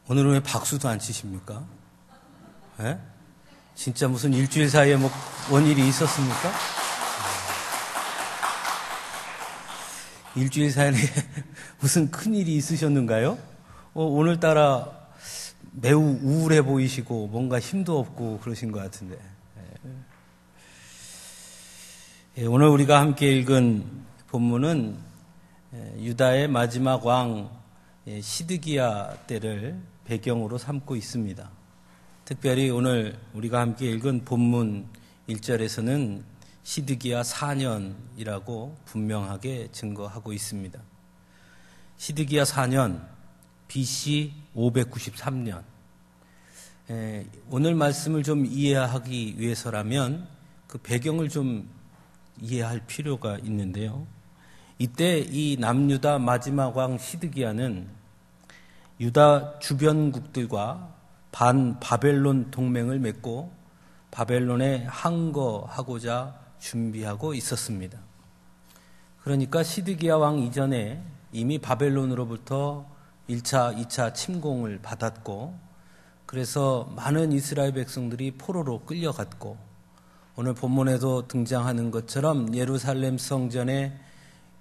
오늘은 왜 박수도 안 치십니까? 예? 진짜 무슨 일주일 사이에 뭐 원일이 있었습니까? 일주일 사이에 무슨 큰일이 있으셨는가요? 오늘따라 매우 우울해 보이시고 뭔가 힘도 없고 그러신 것 같은데. 오늘 우리가 함께 읽은 본문은 유다의 마지막 왕 시드기야 때를 배경으로 삼고 있습니다. 특별히 오늘 우리가 함께 읽은 본문 1절에서는 시드기야 4년이라고 분명하게 증거하고 있습니다. 시드기야 4년, BC 593년. 오늘 말씀을 좀 이해하기 위해서라면 그 배경을 좀 이해할 필요가 있는데요. 이때 이 남유다 마지막 왕 시드기야는 유다 주변국들과 반 바벨론 동맹을 맺고 바벨론에 항거하고자 준비하고 있었습니다. 그러니까 시드기야 왕 이전에 이미 바벨론으로부터 1차, 2차 침공을 받았고, 그래서 많은 이스라엘 백성들이 포로로 끌려갔고, 오늘 본문에도 등장하는 것처럼 예루살렘 성전에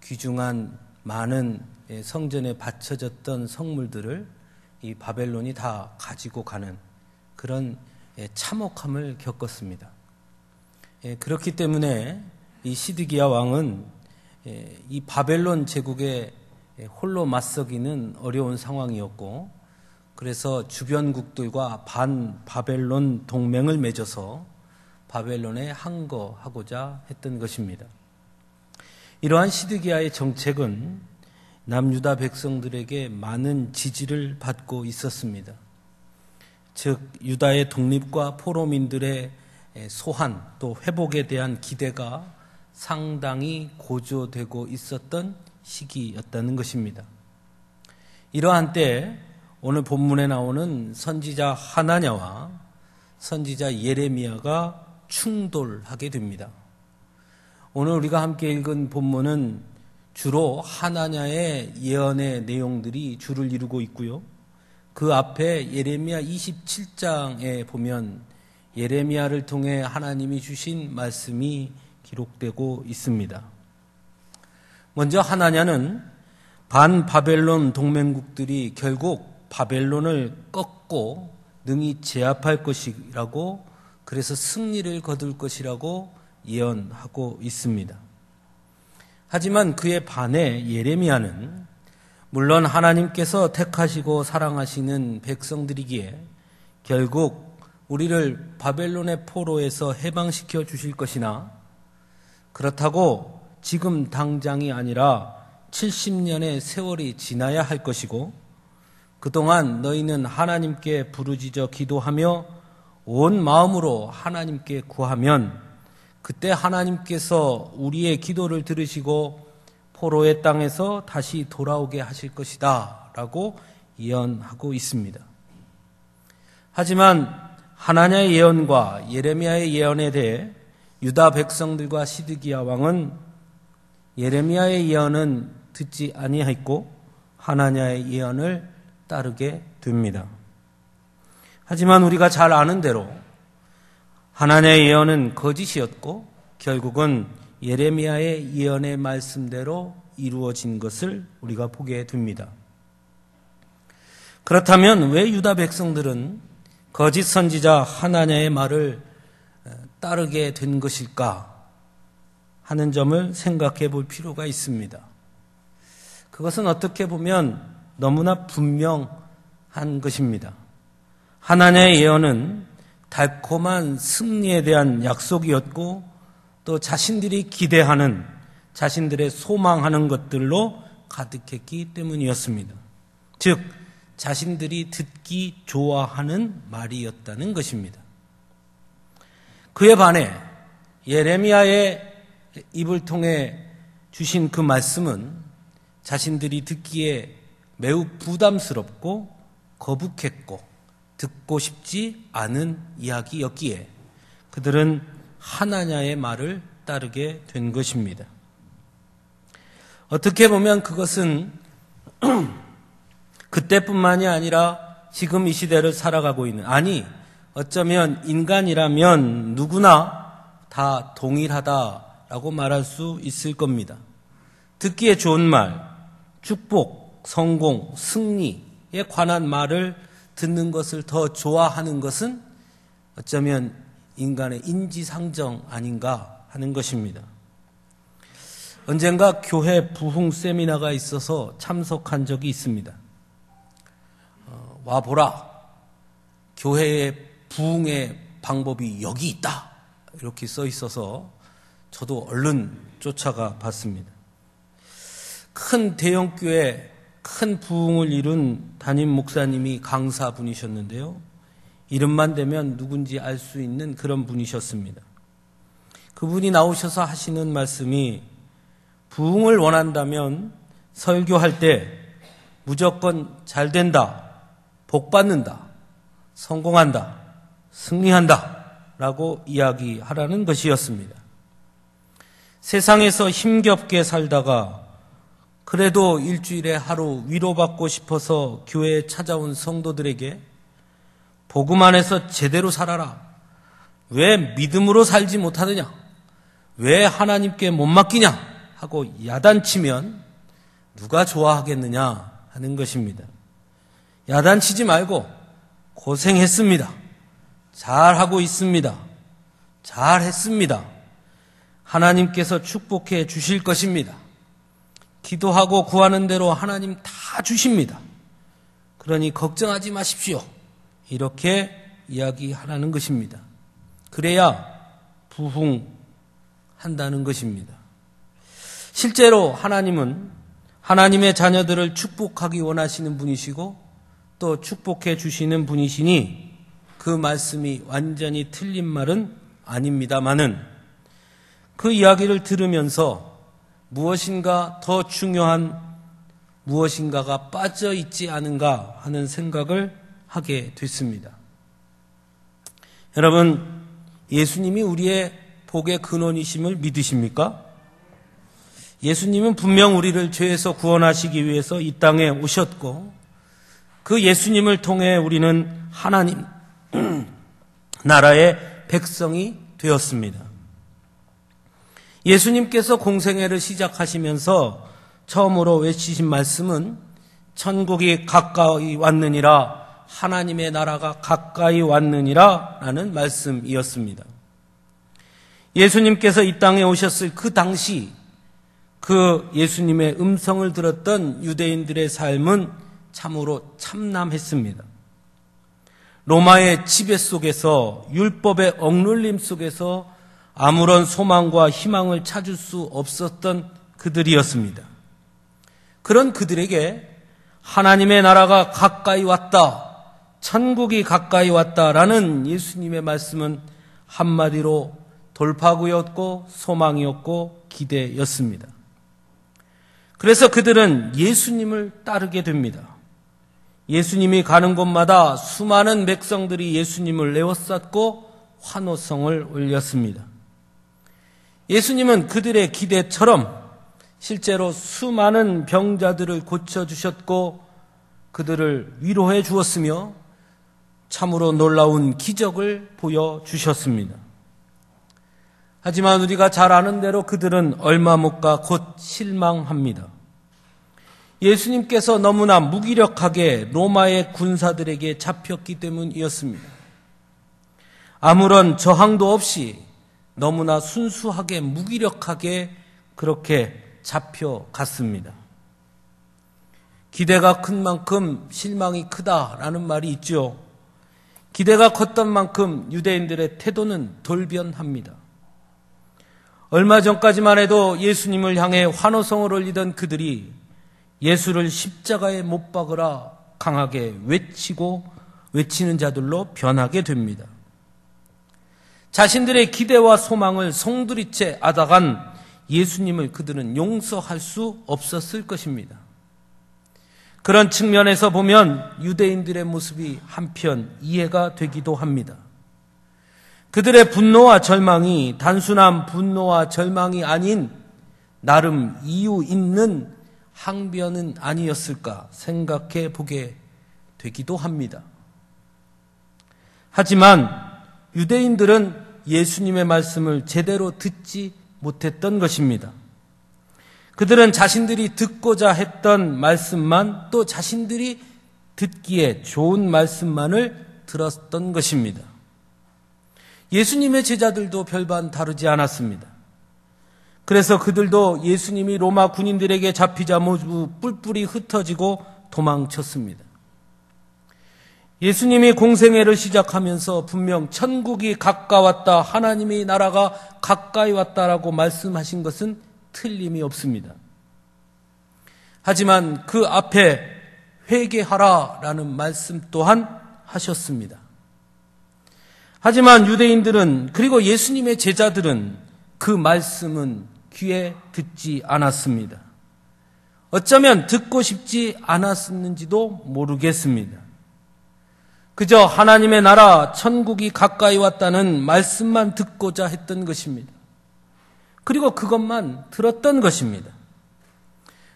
귀중한 많은 성전에 바쳐졌던 성물들을 이 바벨론이 다 가지고 가는 그런 참혹함을 겪었습니다. 그렇기 때문에 이 시드기야 왕은 이 바벨론 제국에 홀로 맞서기는 어려운 상황이었고, 그래서 주변국들과 반 바벨론 동맹을 맺어서 바벨론에 항거하고자 했던 것입니다. 이러한 시드기야의 정책은 남유다 백성들에게 많은 지지를 받고 있었습니다. 즉 유다의 독립과 포로민들의 소환 또 회복에 대한 기대가 상당히 고조되고 있었던 시기였다는 것입니다. 이러한 때 오늘 본문에 나오는 선지자 하나냐와 선지자 예레미야가 충돌하게 됩니다. 오늘 우리가 함께 읽은 본문은 주로 하나냐의 예언의 내용들이 주를 이루고 있고요. 그 앞에 예레미야 27장에 보면 예레미야를 통해 하나님이 주신 말씀이 기록되고 있습니다. 먼저 하나냐는 반바벨론 동맹국들이 결국 바벨론을 꺾고 능히 제압할 것이라고, 그래서 승리를 거둘 것이라고 예언하고 있습니다. 하지만 그에 반해 예레미야는 물론 하나님께서 택하시고 사랑하시는 백성들이기에 결국 우리를 바벨론의 포로에서 해방시켜 주실 것이나, 그렇다고 지금 당장이 아니라 70년의 세월이 지나야 할 것이고, 그동안 너희는 하나님께 부르짖어 기도하며 온 마음으로 하나님께 구하면 그때 하나님께서 우리의 기도를 들으시고 포로의 땅에서 다시 돌아오게 하실 것이다 라고 예언하고 있습니다. 하지만 하나냐의 예언과 예레미야의 예언에 대해 유다 백성들과 시드기야 왕은 예레미야의 예언은 듣지 아니하였고 하나냐의 예언을 따르게 됩니다. 하지만 우리가 잘 아는 대로 하나냐의 예언은 거짓이었고 결국은 예레미야의 예언의 말씀대로 이루어진 것을 우리가 보게 됩니다. 그렇다면 왜 유다 백성들은 거짓 선지자 하나냐의 말을 따르게 된 것일까 하는 점을 생각해 볼 필요가 있습니다. 그것은 어떻게 보면 너무나 분명한 것입니다. 하나냐의 예언은 달콤한 승리에 대한 약속이었고 또 자신들이 기대하는, 자신들의 소망하는 것들로 가득했기 때문이었습니다. 즉 자신들이 듣기 좋아하는 말이었다는 것입니다. 그에 반해 예레미야의 입을 통해 주신 그 말씀은 자신들이 듣기에 매우 부담스럽고 거북했고 듣고 싶지 않은 이야기였기에 그들은 하나냐의 말을 따르게 된 것입니다. 어떻게 보면 그것은 그때뿐만이 아니라 지금 이 시대를 살아가고 있는, 아니 어쩌면 인간이라면 누구나 다 동일하다라고 말할 수 있을 겁니다. 듣기에 좋은 말, 축복, 성공, 승리에 관한 말을 듣는 것을 더 좋아하는 것은 어쩌면 인간의 인지상정 아닌가 하는 것입니다. 언젠가 교회 부흥 세미나가 있어서 참석한 적이 있습니다. 와보라, 교회의 부흥의 방법이 여기 있다, 이렇게 써 있어서 저도 얼른 쫓아가 봤습니다. 큰 대형교회 큰 부흥을 이룬 담임 목사님이 강사분이셨는데요, 이름만 대면 누군지 알 수 있는 그런 분이셨습니다. 그분이 나오셔서 하시는 말씀이, 부흥을 원한다면 설교할 때 무조건 잘 된다, 복 받는다, 성공한다, 승리한다 라고 이야기하라는 것이었습니다. 세상에서 힘겹게 살다가 그래도 일주일에 하루 위로받고 싶어서 교회에 찾아온 성도들에게 복음 안에서 제대로 살아라, 왜 믿음으로 살지 못하느냐, 왜 하나님께 못 맡기냐 하고 야단치면 누가 좋아하겠느냐 하는 것입니다. 야단치지 말고 고생했습니다, 잘하고 있습니다, 잘했습니다, 하나님께서 축복해 주실 것입니다, 기도하고 구하는 대로 하나님 다 주십니다, 그러니 걱정하지 마십시오, 이렇게 이야기하라는 것입니다. 그래야 부흥한다는 것입니다. 실제로 하나님은 하나님의 자녀들을 축복하기 원하시는 분이시고 또 축복해 주시는 분이시니 그 말씀이 완전히 틀린 말은 아닙니다마는, 그 이야기를 들으면서 무엇인가 더 중요한 무엇인가가 빠져 있지 않은가 하는 생각을 하게 됐습니다. 여러분, 예수님이 우리의 복의 근원이심을 믿으십니까? 예수님은 분명 우리를 죄에서 구원하시기 위해서 이 땅에 오셨고, 그 예수님을 통해 우리는 하나님 나라의 백성이 되었습니다. 예수님께서 공생애를 시작하시면서 처음으로 외치신 말씀은 천국이 가까이 왔느니라, 하나님의 나라가 가까이 왔느니라 라는 말씀이었습니다. 예수님께서 이 땅에 오셨을 그 당시 그 예수님의 음성을 들었던 유대인들의 삶은 참으로 참담했습니다. 로마의 지배 속에서, 율법의 억눌림 속에서 아무런 소망과 희망을 찾을 수 없었던 그들이었습니다. 그런 그들에게 하나님의 나라가 가까이 왔다, 천국이 가까이 왔다라는 예수님의 말씀은 한마디로 돌파구였고 소망이었고 기대였습니다. 그래서 그들은 예수님을 따르게 됩니다. 예수님이 가는 곳마다 수많은 백성들이 예수님을 에워쌌고 환호성을 올렸습니다. 예수님은 그들의 기대처럼 실제로 수많은 병자들을 고쳐주셨고 그들을 위로해 주었으며 참으로 놀라운 기적을 보여주셨습니다. 하지만 우리가 잘 아는 대로 그들은 얼마 못 가 곧 실망합니다. 예수님께서 너무나 무기력하게 로마의 군사들에게 잡혔기 때문이었습니다. 아무런 저항도 없이 너무나 순수하게 무기력하게 그렇게 잡혀갔습니다. 기대가 큰 만큼 실망이 크다라는 말이 있죠. 기대가 컸던 만큼 유대인들의 태도는 돌변합니다. 얼마 전까지만 해도 예수님을 향해 환호성을 올리던 그들이 예수를 십자가에 못 박으라 강하게 외치는 자들로 변하게 됩니다. 자신들의 기대와 소망을 송두리째 앗아간 예수님을 그들은 용서할 수 없었을 것입니다. 그런 측면에서 보면 유대인들의 모습이 한편 이해가 되기도 합니다. 그들의 분노와 절망이 단순한 분노와 절망이 아닌 나름 이유 있는 항변은 아니었을까 생각해 보게 되기도 합니다. 하지만 유대인들은 예수님의 말씀을 제대로 듣지 못했던 것입니다. 그들은 자신들이 듣고자 했던 말씀만, 또 자신들이 듣기에 좋은 말씀만을 들었던 것입니다. 예수님의 제자들도 별반 다르지 않았습니다. 그래서 그들도 예수님이 로마 군인들에게 잡히자 모두 뿔뿔이 흩어지고 도망쳤습니다. 예수님이 공생애를 시작하면서 분명 천국이 가까웠다, 하나님의 나라가 가까이 왔다라고 말씀하신 것은 틀림이 없습니다. 하지만 그 앞에 회개하라라는 말씀 또한 하셨습니다. 하지만 유대인들은, 그리고 예수님의 제자들은 그 말씀은 귀에 듣지 않았습니다. 어쩌면 듣고 싶지 않았는지도 모르겠습니다. 그저 하나님의 나라, 천국이 가까이 왔다는 말씀만 듣고자 했던 것입니다. 그리고 그것만 들었던 것입니다.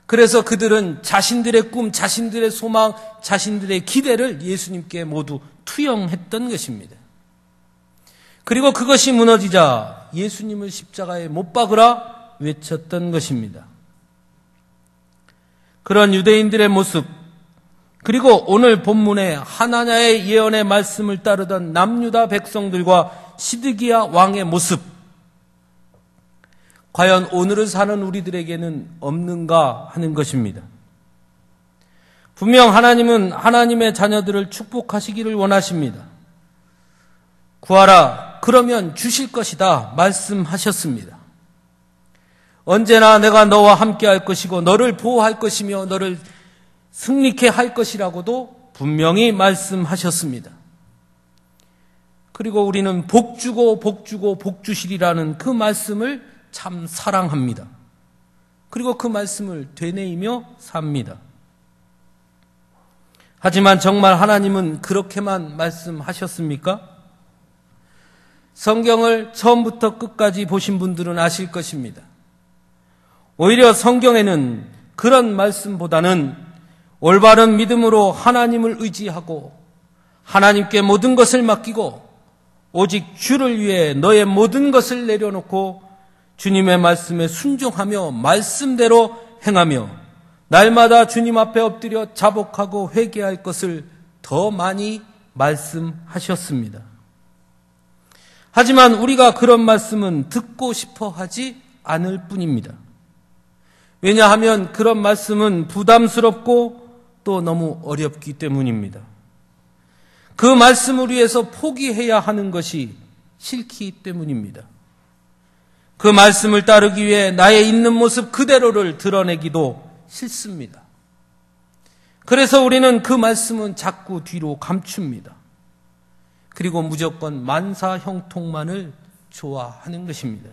그래서 그들은 자신들의 꿈, 자신들의 소망, 자신들의 기대를 예수님께 모두 투영했던 것입니다. 그리고 그것이 무너지자 예수님을 십자가에 못 박으라 외쳤던 것입니다. 그런 유대인들의 모습, 그리고 오늘 본문의 하나냐의 예언의 말씀을 따르던 남유다 백성들과 시드기야 왕의 모습, 과연 오늘을 사는 우리들에게는 없는가 하는 것입니다. 분명 하나님은 하나님의 자녀들을 축복하시기를 원하십니다. 구하라, 그러면 주실 것이다 말씀하셨습니다. 언제나 내가 너와 함께 할 것이고 너를 보호할 것이며 너를 승리케 할 것이라고도 분명히 말씀하셨습니다. 그리고 우리는 복 주고 복 주고 복 주시리라는 그 말씀을 참 사랑합니다. 그리고 그 말씀을 되뇌이며 삽니다. 하지만 정말 하나님은 그렇게만 말씀하셨습니까? 성경을 처음부터 끝까지 보신 분들은 아실 것입니다. 오히려 성경에는 그런 말씀보다는 올바른 믿음으로 하나님을 의지하고 하나님께 모든 것을 맡기고 오직 주를 위해 너의 모든 것을 내려놓고 주님의 말씀에 순종하며 말씀대로 행하며 날마다 주님 앞에 엎드려 자복하고 회개할 것을 더 많이 말씀하셨습니다. 하지만 우리가 그런 말씀은 듣고 싶어 하지 않을 뿐입니다. 왜냐하면 그런 말씀은 부담스럽고 또 너무 어렵기 때문입니다. 그 말씀을 위해서 포기해야 하는 것이 싫기 때문입니다. 그 말씀을 따르기 위해 나의 있는 모습 그대로를 드러내기도 싫습니다. 그래서 우리는 그 말씀은 자꾸 뒤로 감춥니다. 그리고 무조건 만사형통만을 좋아하는 것입니다.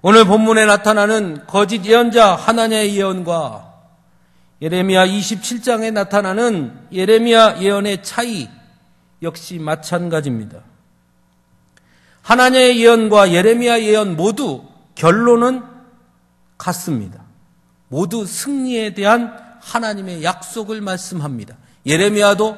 오늘 본문에 나타나는 거짓 예언자 하나냐의 예언과 예레미야 27장에 나타나는 예레미야 예언의 차이 역시 마찬가지입니다. 하나냐의 예언과 예레미야 예언 모두 결론은 같습니다. 모두 승리에 대한 하나님의 약속을 말씀합니다. 예레미야도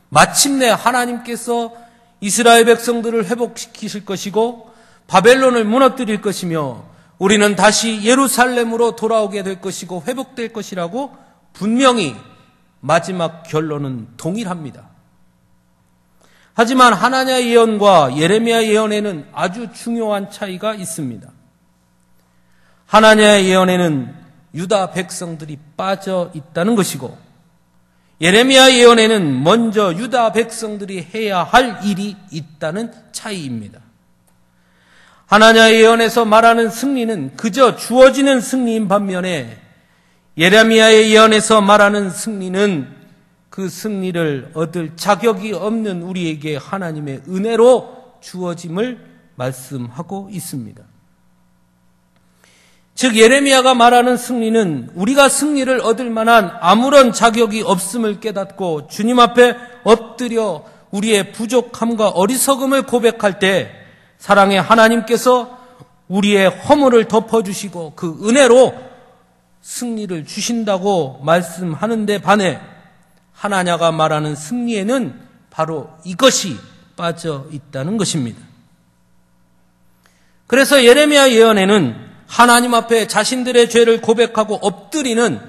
마침내 하나님께서 이스라엘 백성들을 회복시키실 것이고 바벨론을 무너뜨릴 것이며 우리는 다시 예루살렘으로 돌아오게 될 것이고 회복될 것이라고 분명히 마지막 결론은 동일합니다. 하지만 하나냐 예언과 예레미야 예언에는 아주 중요한 차이가 있습니다. 하나냐 예언에는 유다 백성들이 빠져 있다는 것이고 예레미야 예언에는 먼저 유다 백성들이 해야 할 일이 있다는 차이입니다. 하나냐 예언에서 말하는 승리는 그저 주어지는 승리인 반면에 예레미야의 예언에서 말하는 승리는 그 승리를 얻을 자격이 없는 우리에게 하나님의 은혜로 주어짐을 말씀하고 있습니다. 즉 예레미야가 말하는 승리는 우리가 승리를 얻을 만한 아무런 자격이 없음을 깨닫고 주님 앞에 엎드려 우리의 부족함과 어리석음을 고백할 때 사랑의 하나님께서 우리의 허물을 덮어주시고 그 은혜로 승리를 주신다고 말씀하는데 반해 하나냐가 말하는 승리에는 바로 이것이 빠져 있다는 것입니다. 그래서 예레미야 예언에는 하나님 앞에 자신들의 죄를 고백하고 엎드리는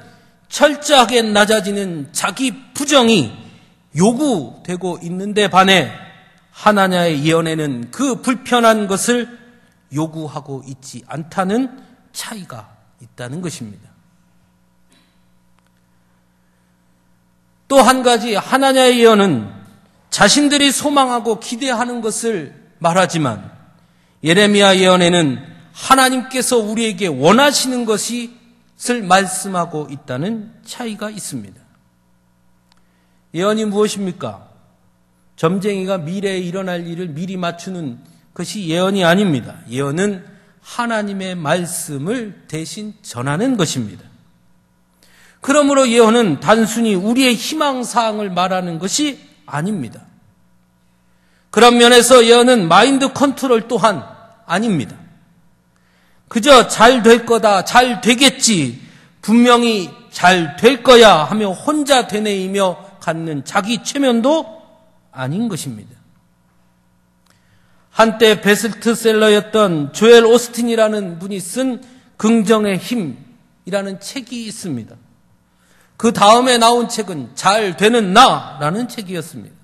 철저하게 낮아지는 자기 부정이 요구되고 있는데 반해 하나냐의 예언에는 그 불편한 것을 요구하고 있지 않다는 차이가 있다는 것입니다. 또 한 가지 하나냐의 예언은 자신들이 소망하고 기대하는 것을 말하지만 예레미야 예언에는 하나님께서 우리에게 원하시는 것을 말씀하고 있다는 차이가 있습니다. 예언이 무엇입니까? 점쟁이가 미래에 일어날 일을 미리 맞추는 것이 예언이 아닙니다. 예언은 하나님의 말씀을 대신 전하는 것입니다. 그러므로 예언은 단순히 우리의 희망사항을 말하는 것이 아닙니다. 그런 면에서 예언은 마인드 컨트롤 또한 아닙니다. 그저 잘 될 거다, 잘 되겠지, 분명히 잘 될 거야 하며 혼자 되뇌이며 갖는 자기 최면도 아닌 것입니다. 한때 베스트셀러였던 조엘 오스틴이라는 분이 쓴 긍정의 힘이라는 책이 있습니다. 그 다음에 나온 책은 잘 되는 나라는 책이었습니다.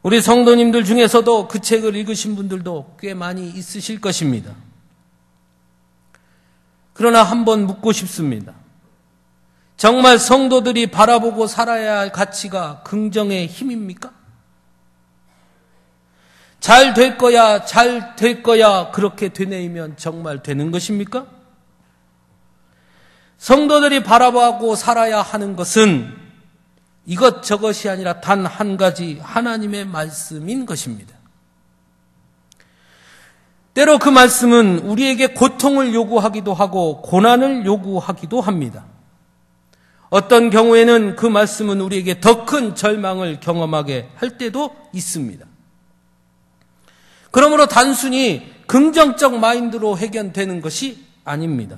우리 성도님들 중에서도 그 책을 읽으신 분들도 꽤 많이 있으실 것입니다. 그러나 한번 묻고 싶습니다. 정말 성도들이 바라보고 살아야 할 가치가 긍정의 힘입니까? 잘 될 거야, 잘 될 거야 그렇게 되뇌이면 정말 되는 것입니까? 성도들이 바라보고 살아야 하는 것은 이것저것이 아니라 단 한 가지 하나님의 말씀인 것입니다. 때로 그 말씀은 우리에게 고통을 요구하기도 하고 고난을 요구하기도 합니다. 어떤 경우에는 그 말씀은 우리에게 더 큰 절망을 경험하게 할 때도 있습니다. 그러므로 단순히 긍정적 마인드로 해결되는 것이 아닙니다.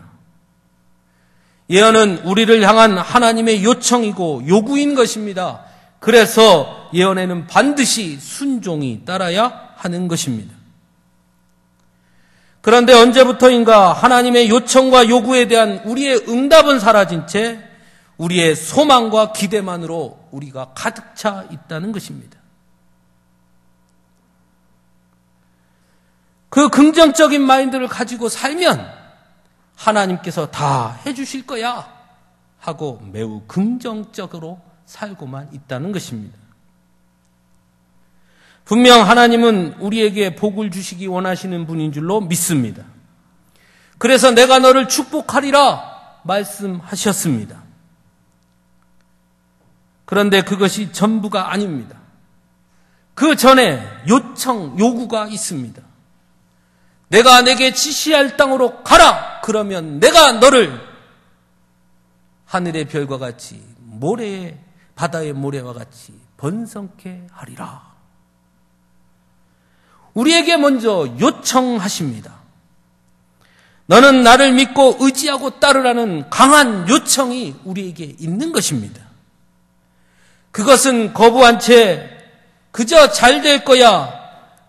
예언은 우리를 향한 하나님의 요청이고 요구인 것입니다. 그래서 예언에는 반드시 순종이 따라야 하는 것입니다. 그런데 언제부터인가 하나님의 요청과 요구에 대한 우리의 응답은 사라진 채 우리의 소망과 기대만으로 우리가 가득 차 있다는 것입니다. 그 긍정적인 마인드를 가지고 살면 하나님께서 다 해주실 거야 하고 매우 긍정적으로 살고만 있다는 것입니다. 분명 하나님은 우리에게 복을 주시기 원하시는 분인 줄로 믿습니다. 그래서 내가 너를 축복하리라 말씀하셨습니다. 그런데 그것이 전부가 아닙니다. 그 전에 요구가 있습니다. 내가 내게 지시할 땅으로 가라! 그러면 내가 너를 하늘의 별과 같이 바다의 모래와 같이 번성케 하리라. 우리에게 먼저 요청하십니다. 너는 나를 믿고 의지하고 따르라는 강한 요청이 우리에게 있는 것입니다. 그것은 거부한 채 그저 잘 될 거야,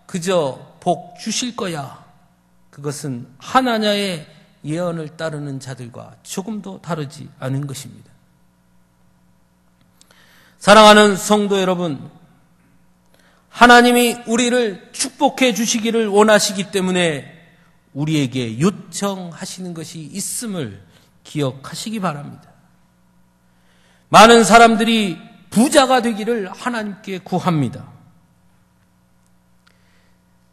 그저 복 주실 거야. 그것은 하나냐의 예언을 따르는 자들과 조금도 다르지 않은 것입니다. 사랑하는 성도 여러분, 하나님이 우리를 축복해 주시기를 원하시기 때문에 우리에게 요청하시는 것이 있음을 기억하시기 바랍니다. 많은 사람들이 부자가 되기를 하나님께 구합니다.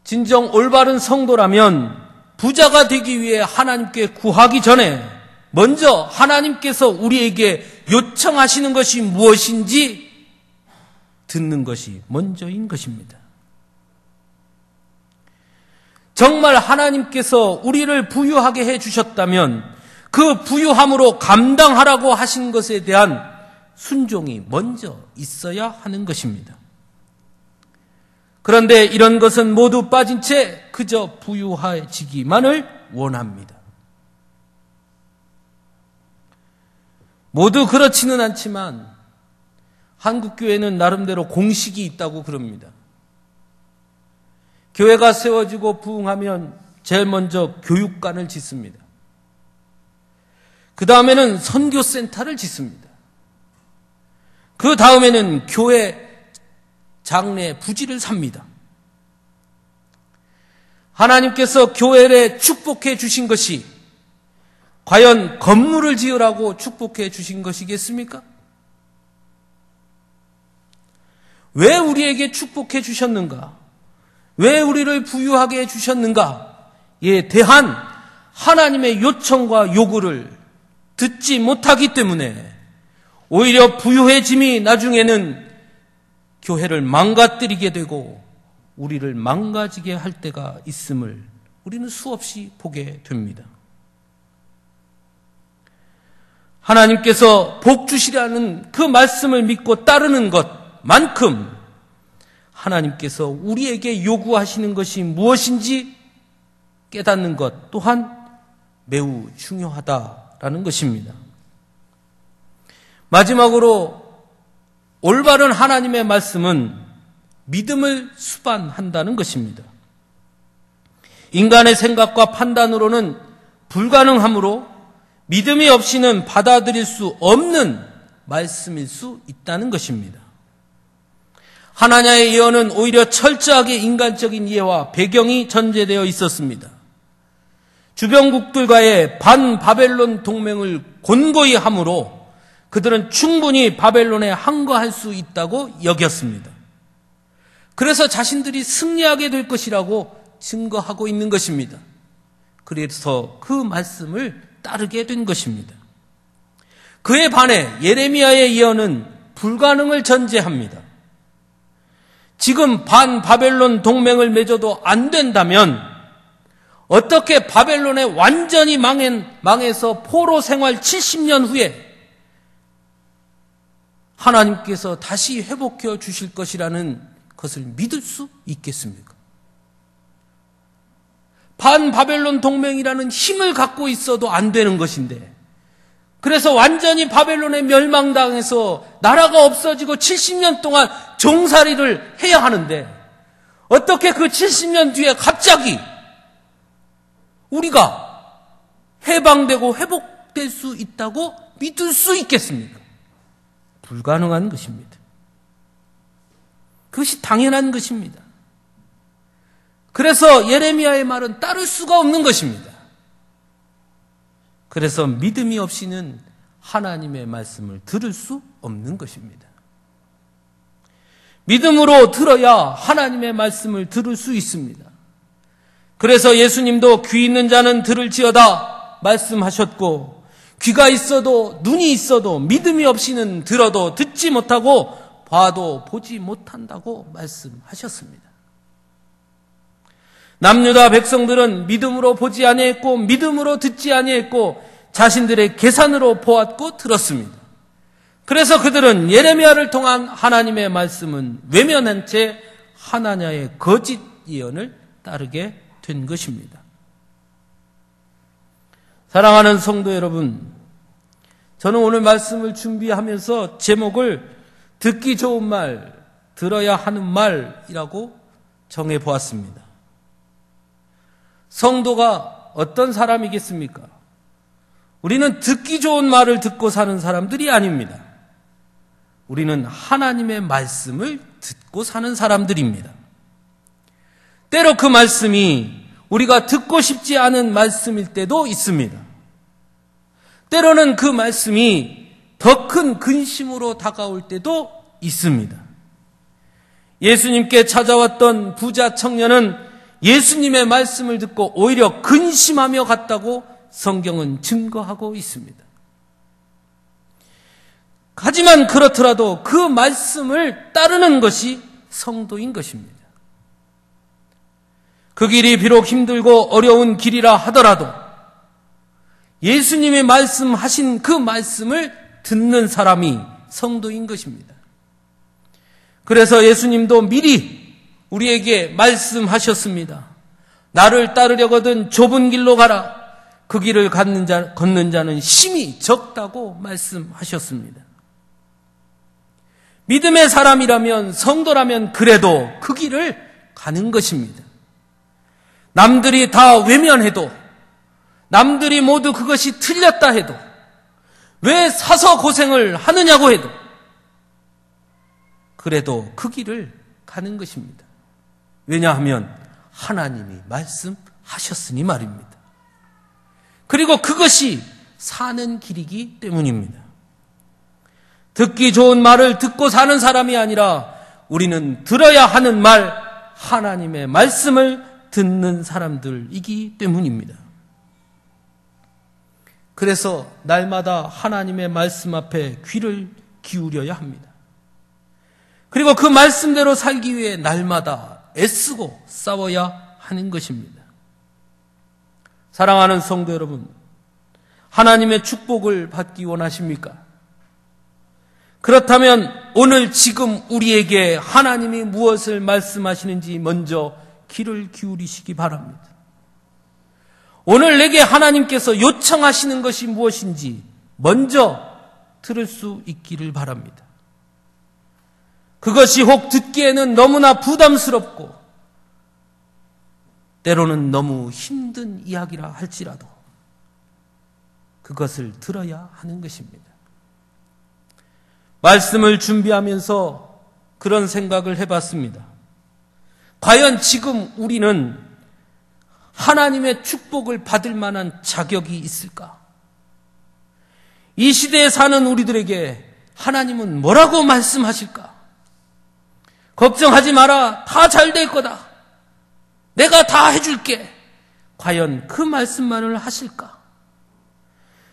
진정 올바른 성도라면 부자가 되기 위해 하나님께 구하기 전에 먼저 하나님께서 우리에게 요청하시는 것이 무엇인지 듣는 것이 먼저인 것입니다. 정말 하나님께서 우리를 부유하게 해주셨다면 그 부유함으로 감당하라고 하신 것에 대한 순종이 먼저 있어야 하는 것입니다. 그런데 이런 것은 모두 빠진 채 그저 부유해지기만을 원합니다. 모두 그렇지는 않지만 한국 교회는 나름대로 공식이 있다고 그럽니다. 교회가 세워지고 부흥하면 제일 먼저 교육관을 짓습니다. 그 다음에는 선교센터를 짓습니다. 그 다음에는 교회 장례 부지를 삽니다. 하나님께서 교회를 축복해 주신 것이 과연 건물을 지으라고 축복해 주신 것이겠습니까? 왜 우리에게 축복해 주셨는가? 왜 우리를 부유하게 해주셨는가에 대한 하나님의 요청과 요구를 듣지 못하기 때문에 오히려 부유해짐이 나중에는 교회를 망가뜨리게 되고 우리를 망가지게 할 때가 있음을 우리는 수없이 보게 됩니다. 하나님께서 복 주시라는 그 말씀을 믿고 따르는 것만큼 하나님께서 우리에게 요구하시는 것이 무엇인지 깨닫는 것 또한 매우 중요하다라는 것입니다. 마지막으로 올바른 하나님의 말씀은 믿음을 수반한다는 것입니다. 인간의 생각과 판단으로는 불가능하므로 믿음이 없이는 받아들일 수 없는 말씀일 수 있다는 것입니다. 하나냐의 예언은 오히려 철저하게 인간적인 이해와 배경이 전제되어 있었습니다. 주변국들과의 반바벨론 동맹을 곤고히 함으로 그들은 충분히 바벨론에 항거할 수 있다고 여겼습니다. 그래서 자신들이 승리하게 될 것이라고 증거하고 있는 것입니다. 그래서 그 말씀을 따르게 된 것입니다. 그에 반해 예레미야의 예언은 불가능을 전제합니다. 지금 반바벨론 동맹을 맺어도 안 된다면 어떻게 바벨론에 완전히 망해서 포로 생활 70년 후에 하나님께서 다시 회복해 주실 것이라는 것을 믿을 수 있겠습니까? 반바벨론 동맹이라는 힘을 갖고 있어도 안 되는 것인데 그래서 완전히 바벨론에 멸망당해서 나라가 없어지고 70년 동안 종살이를 해야 하는데 어떻게 그 70년 뒤에 갑자기 우리가 해방되고 회복될 수 있다고 믿을 수 있겠습니까? 불가능한 것입니다. 그것이 당연한 것입니다. 그래서 예레미야의 말은 따를 수가 없는 것입니다. 그래서 믿음이 없이는 하나님의 말씀을 들을 수 없는 것입니다. 믿음으로 들어야 하나님의 말씀을 들을 수 있습니다. 그래서 예수님도 귀 있는 자는 들을지어다 말씀하셨고 귀가 있어도 눈이 있어도 믿음이 없이는 들어도 듣지 못하고 봐도 보지 못한다고 말씀하셨습니다. 남유다 백성들은 믿음으로 보지 아니했고 믿음으로 듣지 아니했고 자신들의 계산으로 보았고 들었습니다. 그래서 그들은 예레미야를 통한 하나님의 말씀은 외면한 채 하나냐의 거짓 예언을 따르게 된 것입니다. 사랑하는 성도 여러분, 저는 오늘 말씀을 준비하면서 제목을 듣기 좋은 말, 들어야 하는 말이라고 정해보았습니다. 성도가 어떤 사람이겠습니까? 우리는 듣기 좋은 말을 듣고 사는 사람들이 아닙니다. 우리는 하나님의 말씀을 듣고 사는 사람들입니다. 때로 그 말씀이 우리가 듣고 싶지 않은 말씀일 때도 있습니다. 때로는 그 말씀이 더 큰 근심으로 다가올 때도 있습니다. 예수님께 찾아왔던 부자 청년은 예수님의 말씀을 듣고 오히려 근심하며 갔다고 성경은 증거하고 있습니다. 하지만 그렇더라도 그 말씀을 따르는 것이 성도인 것입니다. 그 길이 비록 힘들고 어려운 길이라 하더라도 예수님의 말씀하신 그 말씀을 듣는 사람이 성도인 것입니다. 그래서 예수님도 미리 우리에게 말씀하셨습니다. 나를 따르려거든 좁은 길로 가라. 그 길을 걷는 자는 심히 적다고 말씀하셨습니다. 믿음의 사람이라면, 성도라면 그래도 그 길을 가는 것입니다. 남들이 다 외면해도, 남들이 모두 그것이 틀렸다 해도, 왜 사서 고생을 하느냐고 해도 그래도 그 길을 가는 것입니다. 왜냐하면 하나님이 말씀하셨으니 말입니다. 그리고 그것이 사는 길이기 때문입니다. 듣기 좋은 말을 듣고 사는 사람이 아니라 우리는 들어야 하는 말, 하나님의 말씀을 듣는 사람들이기 때문입니다. 그래서 날마다 하나님의 말씀 앞에 귀를 기울여야 합니다. 그리고 그 말씀대로 살기 위해 날마다 애쓰고 싸워야 하는 것입니다. 사랑하는 성도 여러분, 하나님의 축복을 받기 원하십니까? 그렇다면 오늘 지금 우리에게 하나님이 무엇을 말씀하시는지 먼저 귀를 기울이시기 바랍니다. 오늘 내게 하나님께서 요청하시는 것이 무엇인지 먼저 들을 수 있기를 바랍니다. 그것이 혹 듣기에는 너무나 부담스럽고 때로는 너무 힘든 이야기라 할지라도 그것을 들어야 하는 것입니다. 말씀을 준비하면서 그런 생각을 해봤습니다. 과연 지금 우리는 하나님의 축복을 받을 만한 자격이 있을까? 이 시대에 사는 우리들에게 하나님은 뭐라고 말씀하실까? 걱정하지 마라. 다 잘 될 거다. 내가 다 해줄게. 과연 그 말씀만을 하실까?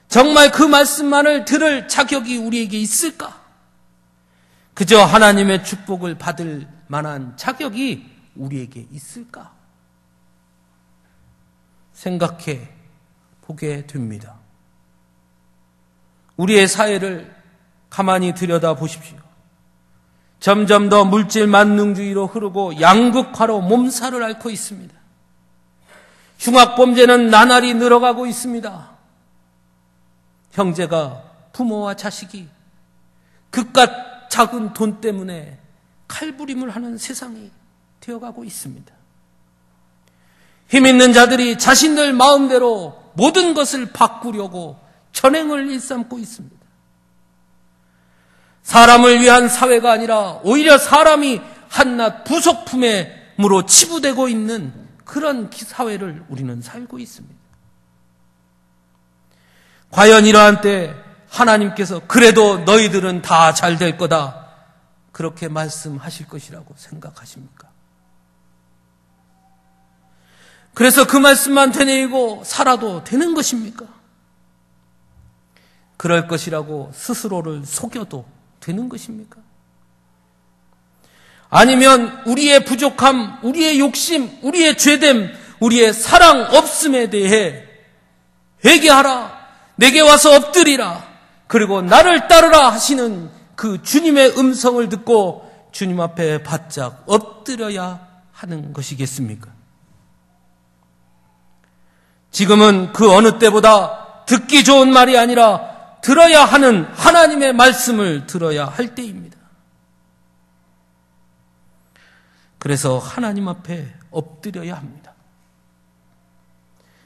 정말 그 말씀만을 들을 자격이 우리에게 있을까? 그저 하나님의 축복을 받을 만한 자격이 우리에게 있을까? 생각해 보게 됩니다. 우리의 사회를 가만히 들여다보십시오. 점점 더 물질 만능주의로 흐르고 양극화로 몸살을 앓고 있습니다. 흉악범죄는 나날이 늘어가고 있습니다. 형제가, 부모와 자식이 그깟 작은 돈 때문에 칼부림을 하는 세상이 되어가고 있습니다. 힘 있는 자들이 자신들 마음대로 모든 것을 바꾸려고 전횡을 일삼고 있습니다. 사람을 위한 사회가 아니라 오히려 사람이 한낱 부속품으로 치부되고 있는 그런 사회를 우리는 살고 있습니다. 과연 이러한 때 하나님께서 그래도 너희들은 다 잘 될 거다 그렇게 말씀하실 것이라고 생각하십니까? 그래서 그 말씀만 되뇌이고 살아도 되는 것입니까? 그럴 것이라고 스스로를 속여도 되는 것입니까? 아니면 우리의 부족함, 우리의 욕심, 우리의 죄됨, 우리의 사랑 없음에 대해 회개하라, 내게 와서 엎드리라, 그리고 나를 따르라 하시는 그 주님의 음성을 듣고 주님 앞에 바짝 엎드려야 하는 것이겠습니까? 지금은 그 어느 때보다 듣기 좋은 말이 아니라 들어야 하는 하나님의 말씀을 들어야 할 때입니다. 그래서 하나님 앞에 엎드려야 합니다.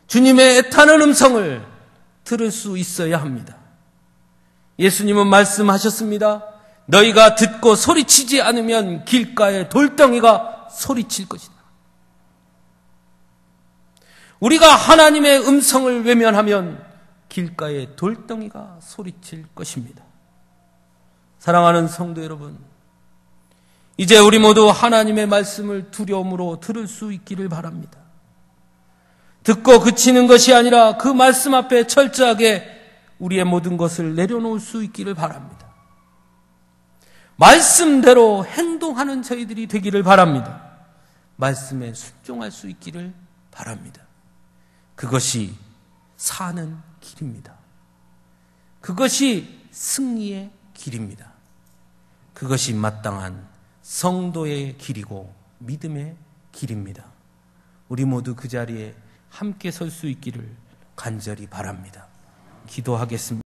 주님의 애타는 음성을 들을 수 있어야 합니다. 예수님은 말씀하셨습니다. 너희가 듣고 소리치지 않으면 길가에 돌덩이가 소리칠 것이다. 우리가 하나님의 음성을 외면하면 길가에 돌덩이가 소리칠 것입니다. 사랑하는 성도 여러분, 이제 우리 모두 하나님의 말씀을 두려움으로 들을 수 있기를 바랍니다. 듣고 그치는 것이 아니라 그 말씀 앞에 철저하게 우리의 모든 것을 내려놓을 수 있기를 바랍니다. 말씀대로 행동하는 저희들이 되기를 바랍니다. 말씀에 순종할 수 있기를 바랍니다. 그것이 사는 길입니다. 그것이 승리의 길입니다. 그것이 마땅한 성도의 길이고 믿음의 길입니다. 우리 모두 그 자리에 함께 설 수 있기를 간절히 바랍니다. 기도하겠습니다.